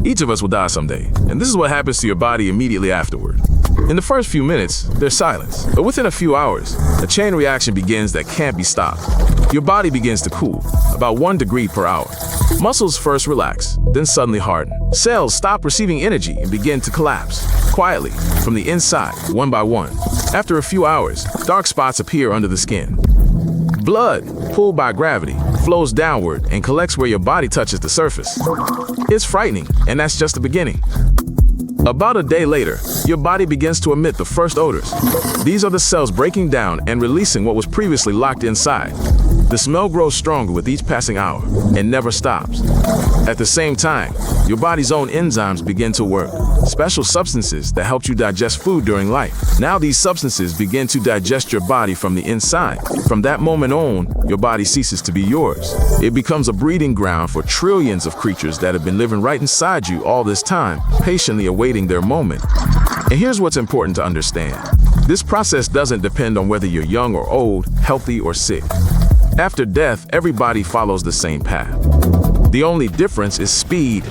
Each of us will die someday, and this is what happens to your body immediately afterward. In the first few minutes, there's silence, but within a few hours, a chain reaction begins that can't be stopped. Your body begins to cool, about 1 degree per hour. Muscles first relax, then suddenly harden. Cells stop receiving energy and begin to collapse, quietly, from the inside, one by one. After a few hours, dark spots appear under the skin. Blood, pulled by gravity, flows downward and collects where your body touches the surface. It's frightening, and that's just the beginning. About a day later, your body begins to emit the first odors. These are the cells breaking down and releasing what was previously locked inside. The smell grows stronger with each passing hour and never stops. At the same time, your body's own enzymes begin to work, special substances that help you digest food during life. Now these substances begin to digest your body from the inside. From that moment on, your body ceases to be yours. It becomes a breeding ground for trillions of creatures that have been living right inside you all this time, patiently awaiting their moment. And here's what's important to understand. This process doesn't depend on whether you're young or old, healthy or sick. After death, everybody follows the same path. The only difference is speed.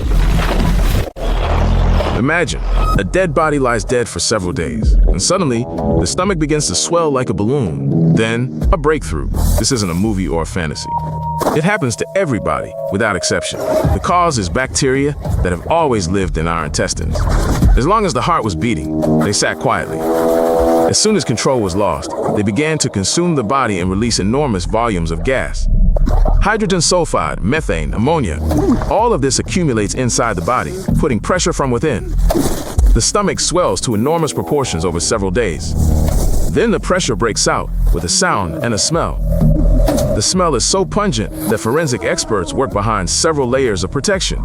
Imagine, a dead body lies dead for several days, and suddenly, the stomach begins to swell like a balloon. Then, a breakthrough. This isn't a movie or a fantasy. It happens to everybody, without exception. The cause is bacteria that have always lived in our intestines. As long as the heart was beating, they sat quietly. As soon as control was lost, they began to consume the body and release enormous volumes of gas. Hydrogen sulfide, methane, ammonia, all of this accumulates inside the body, putting pressure from within. The stomach swells to enormous proportions over several days. Then the pressure breaks out with a sound and a smell. The smell is so pungent that forensic experts work behind several layers of protection.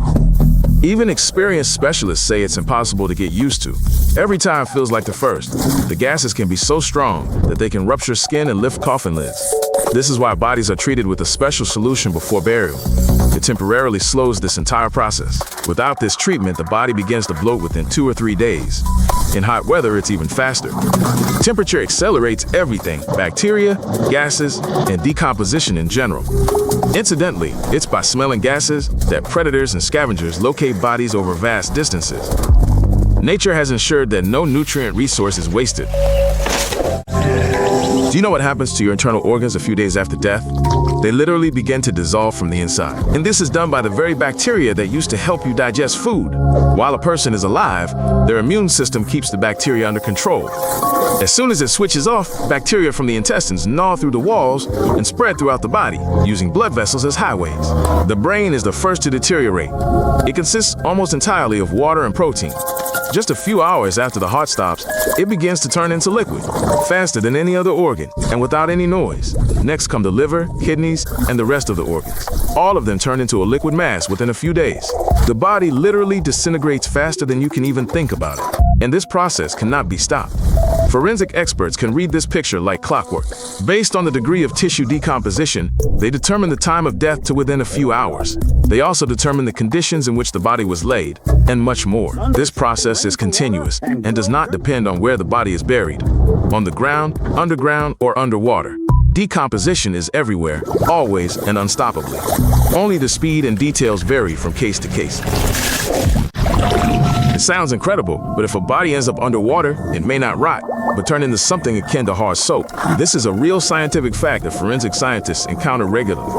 Even experienced specialists say it's impossible to get used to. Every time feels like the first. The gases can be so strong that they can rupture skin and lift coffin lids. This is why bodies are treated with a special solution before burial. It temporarily slows this entire process. Without this treatment, the body begins to bloat within 2 or 3 days. In hot weather, it's even faster. Temperature accelerates everything: bacteria, gases, and decomposition in general. Incidentally, it's by smelling gases that predators and scavengers locate bodies over vast distances. Nature has ensured that no nutrient resource is wasted. Do you know what happens to your internal organs a few days after death? They literally begin to dissolve from the inside. And this is done by the very bacteria that used to help you digest food. While a person is alive, their immune system keeps the bacteria under control. As soon as it switches off, bacteria from the intestines gnaw through the walls and spread throughout the body, using blood vessels as highways. The brain is the first to deteriorate. It consists almost entirely of water and protein. Just a few hours after the heart stops, it begins to turn into liquid, faster than any other organ, and without any noise. Next come the liver, kidneys, and the rest of the organs. All of them turn into a liquid mass within a few days. The body literally disintegrates faster than you can even think about it, and this process cannot be stopped. Forensic experts can read this picture like clockwork. Based on the degree of tissue decomposition, they determine the time of death to within a few hours. They also determine the conditions in which the body was laid, and much more. This process is continuous and does not depend on where the body is buried. On the ground, underground, or underwater. Decomposition is everywhere, always and unstoppably. Only the speed and details vary from case to case. It sounds incredible, but if a body ends up underwater, it may not rot, but turn into something akin to hard soap. This is a real scientific fact that forensic scientists encounter regularly.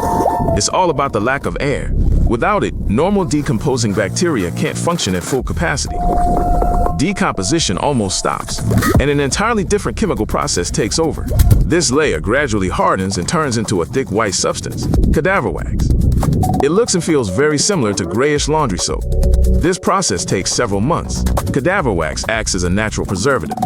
It's all about the lack of air. Without it, normal decomposing bacteria can't function at full capacity. Decomposition almost stops, and an entirely different chemical process takes over. This layer gradually hardens and turns into a thick white substance, cadaver wax. It looks and feels very similar to grayish laundry soap. This process takes several months. Cadaver wax acts as a natural preservative.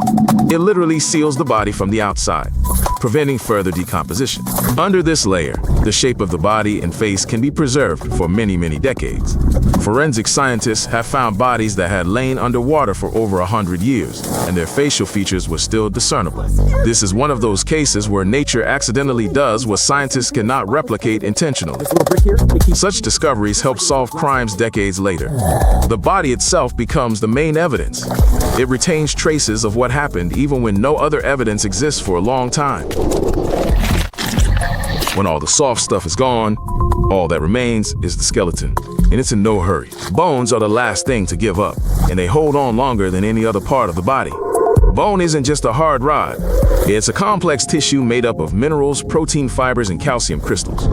It literally seals the body from the outside, preventing further decomposition. Under this layer, the shape of the body and face can be preserved for many, many decades. Forensic scientists have found bodies that had lain underwater for over 100 years, and their facial features were still discernible. This is one of those cases where nature accidentally does what scientists cannot replicate intentionally. Such discoveries help solve crimes decades later. The body itself becomes the main evidence. It retains traces of what happened even when no other evidence exists for a long time. When all the soft stuff is gone, all that remains is the skeleton. and it's in no hurry. Bones are the last thing to give up, and they hold on longer than any other part of the body. Bone isn't just a hard rod. It's a complex tissue made up of minerals, protein fibers, and calcium crystals.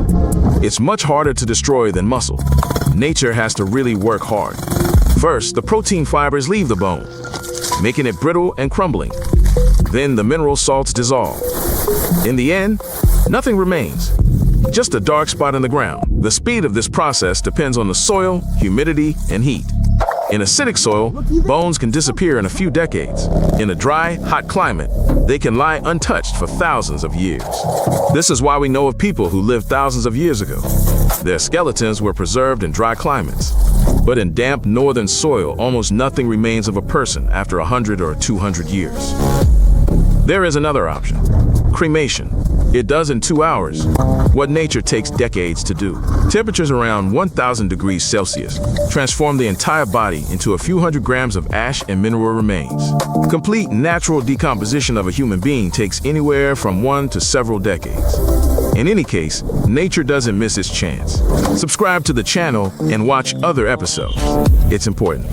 It's much harder to destroy than muscle. Nature has to really work hard. First, the protein fibers leave the bone, making it brittle and crumbling. Then the mineral salts dissolve. In the end, nothing remains, just a dark spot in the ground. The speed of this process depends on the soil, humidity, and heat. In acidic soil, bones can disappear in a few decades. In a dry, hot climate, they can lie untouched for thousands of years. This is why we know of people who lived thousands of years ago. Their skeletons were preserved in dry climates. But in damp northern soil, almost nothing remains of a person after 100 or 200 years. There is another option: cremation. It does in 2 hours what nature takes decades to do. Temperatures around 1,000 degrees Celsius transform the entire body into a few hundred grams of ash and mineral remains. Complete natural decomposition of a human being takes anywhere from 1 to several decades. In any case, nature doesn't miss its chance. Subscribe to the channel and watch other episodes. It's important.